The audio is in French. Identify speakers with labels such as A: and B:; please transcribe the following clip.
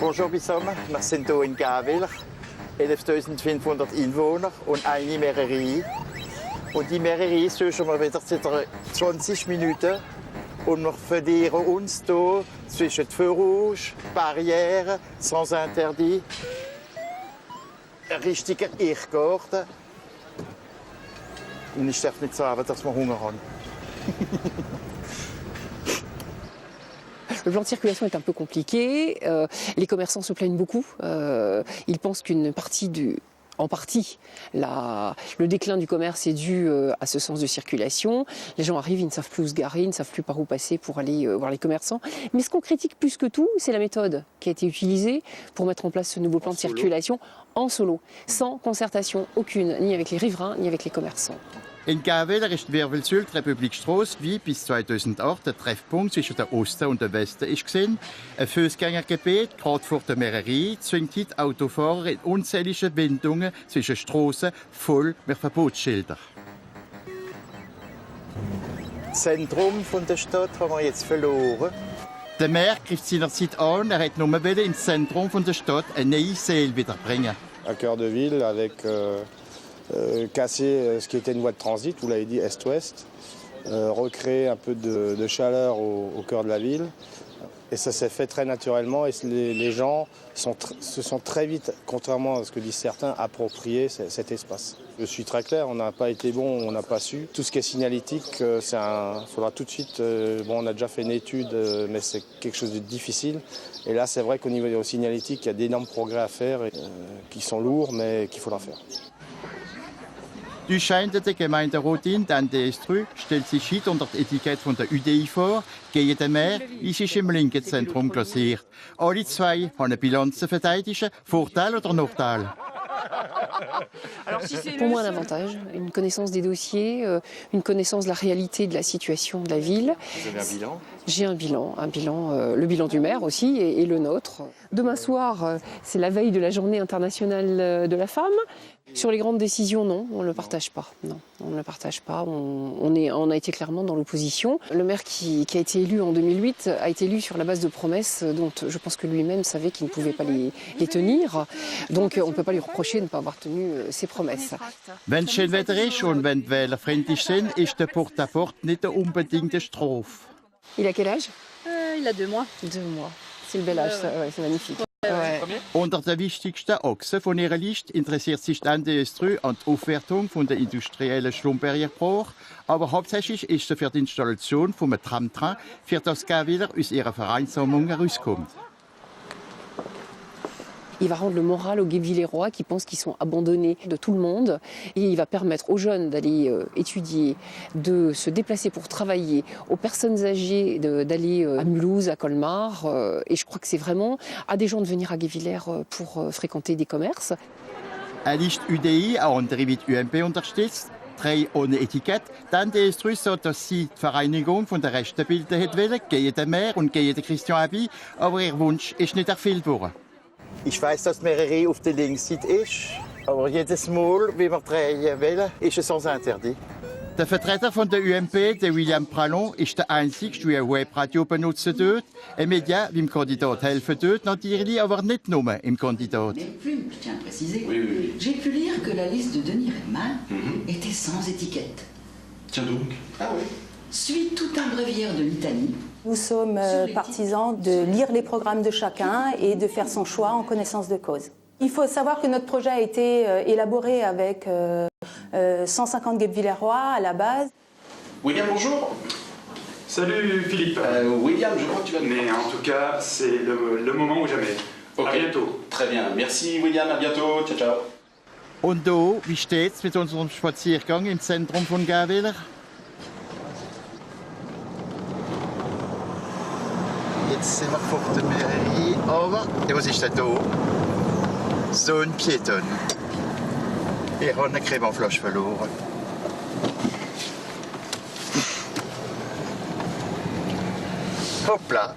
A: Bonjour, wir sind hier in Gawiller, 11.500 Einwohner und eine Mairie. Und die Mairie suchen wir wieder seit 20 Minuten. Und wir verlieren uns hier zwischen Feu rouge, Barrieren, sans interdit. Ein richtiger Irrgarten. Und ich darf nicht sagen, dass wir Hunger haben.
B: Le plan de circulation est un peu compliqué. Les commerçants se plaignent beaucoup. Ils pensent en partie, le déclin du commerce est dû à ce sens de circulation. Les gens arrivent, ils ne savent plus où se garer, ils ne savent plus par où passer pour aller voir les commerçants. Mais ce qu'on critique plus que tout, c'est la méthode qui a été utilisée pour mettre en place ce nouveau plan de circulation en solo, sans concertation aucune, ni avec les riverains, ni avec les commerçants.
A: In Gawiller ist die Werwelsült-Republikstrasse wie bis 2008 der Treffpunkt zwischen der Osten und der Westen war. Ein Fußgängergebiet, gerade vor der Mairie, zwingt heute Autofahrer in unzählige Windungen zwischen Strassen voll mit Verbotsschildern. Das Zentrum der Stadt haben wir jetzt verloren. Der Maire greift seinerzeit an, er hat nur ins Zentrum der Stadt eine neue Seele wiederbringen.
C: Un cœur de ville avec casser ce qui était une voie de transit, vous l'avez dit, est-ouest, recréer un peu de chaleur au cœur de la ville. Et ça s'est fait très naturellement et les gens se sont très vite, contrairement à ce que disent certains, appropriés cet espace. Je suis très clair, on n'a pas été bon, on n'a pas su. Tout ce qui est signalétique, il faudra tout de suite, on a déjà fait une étude, mais c'est quelque chose de difficile. Et là, c'est vrai qu'au niveau des signalétiques, il y a d'énormes progrès à faire, qui sont lourds, mais qu'il faudra faire.
A: Die scheidende Gemeinderätin Tante Estrü stellt sich heute unter das Etikett von der UDI vor, gegen den Maire, wie sie im linken Zentrum klassiert. Alle zwei haben eine Bilanz zu verteidigen, Vorteil oder Nachteil?
B: Pour moi, un avantage, une connaissance des dossiers, une connaissance de la réalité de la situation de la ville.
A: Vous avez un bilan?
B: J'ai un bilan, le bilan du maire aussi et le nôtre. Demain soir, c'est la veille de la journée internationale de la femme. Sur les grandes décisions, non, on ne le partage pas. Non, on ne le partage pas. On a été clairement dans l'opposition. Le maire qui a été élu en 2008 a été élu sur la base de promesses dont je pense que lui-même savait qu'il ne pouvait pas les tenir. Donc on ne peut pas lui reprocher de ne pas avoir tenu ses promesses.
A: Wenn es schön Wetter ist und wenn die Wähler freundlich sind, ist der Porte-à-Porte nicht unbedingt eine Strophe.
B: Il a quel âge?
D: Il a 2 mois.
B: 2 mois. C'est le bel âge, ça, ouais, c'est magnifique. Ouais.
A: Unter der wichtigsten Achse von ihrer Liste interessiert sich Tante Estrü an die Aufwertung von der industriellen Schlumberger Brauch, aber hauptsächlich ist sie für die Installation von einem Tramtrain, für das Gawiller aus ihrer Vereinssammlung herauskommt.
B: Il va rendre le moral aux Guebwillerois qui pensent qu'ils sont abandonnés de tout le monde. Et il va permettre aux jeunes d'aller étudier, de se déplacer pour travailler, aux personnes âgées d'aller à Mulhouse, à Colmar. Et je crois que c'est vraiment à des gens de venir à Guebwiller pour fréquenter des commerces.
A: Eine Liste UDI, auch andere mit UMP unterstützt, 3 ohne Etikett. Tante Estrü sagt, dass sie die Vereinigung von der Rechten bilden wollte, gegen den Maire und gegen den Christian Haby, aber ihr Wunsch ist nicht erfüllt worden. Ich weiß, dass die Mairie auf der Linksseite ist, aber jedes Mal, wie wir drehen wollen, ist es sans interdit. Der Vertreter von der UMP, der William Pralon, ist der Einzige, der ein Webradio benutzen dort. Ein Media, wie dem Kandidat helfen dort, natürlich, aber nicht nur im Kandidat.
E: Mais plume, je tiens à préciser, j'ai pu lire que la liste de Denis Redman était sans étiquette.
F: Tiens donc.
E: Ah oui. Suit tout un bréviaire de litanie.
G: Nous sommes partisans de lire les programmes de chacun et de faire son choix en connaissance de cause. Il faut savoir que notre projet a été élaboré avec 150 Guebwillerois à la base.
F: William, bonjour.
H: Salut Philippe.
F: William, je crois que tu vas...
H: Mais en tout cas, c'est le moment ou jamais.
F: Ok.
H: À bientôt.
F: Très bien. Merci William, à bientôt. Ciao, ciao.
A: Und da, wie steht's mit unserem Spaziergang im Zentrum von Gawiller? Jetzt sind wir vor der Mairie, aber was ist denn da? So ein Pieton. Ich habe eine Cremaflasche verloren. Hoppla!